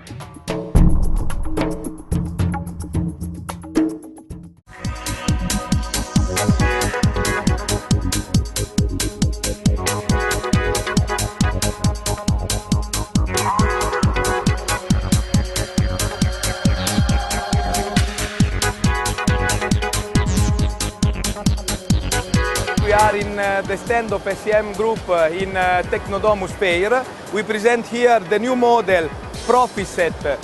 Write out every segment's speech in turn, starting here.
We are in the stand of SCM Group in Technodomus Fair. We present here the new model Profiset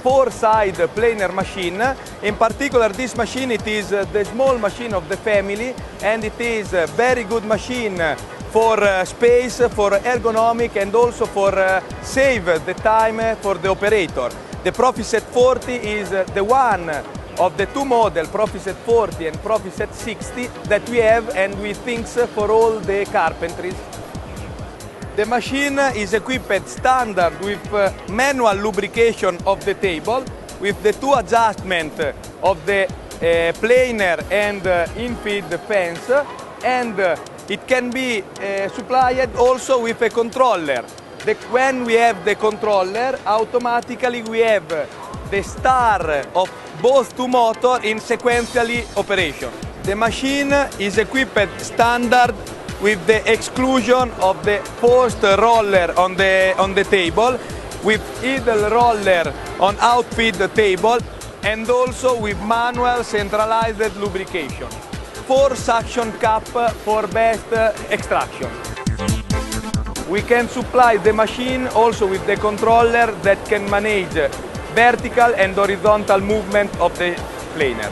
four-side planer machine. In particular, this machine, it is the small machine of the family, and it is a very good machine for space, for ergonomic, and also for save the time for the operator. The Profiset 40 is the one of the two models, Profiset 40 and Profiset 60, that we have, and we think for all the carpentries. The machine is equipped standard with manual lubrication of the table, with the two adjustments of the planer and infeed fence, and it can be supplied also with a controller. When we have the controller, automatically we have the start of both two motors in sequentially operation. The machine is equipped standard with the exclusion of the first roller on the table, with idle roller on outfeed table, and also with manual centralized lubrication. 4 suction cup for best extraction. We can supply the machine also with the controller that can manage vertical and horizontal movement of the planer.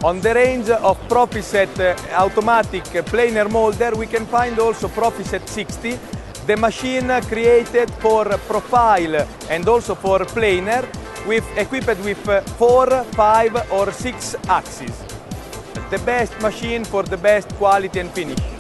On the range of Profiset automatic planer moulder, we can find also Profiset 60, the machine created for profile and also for planer, equipped with 4, 5 or 6 axes. The best machine for the best quality and finish.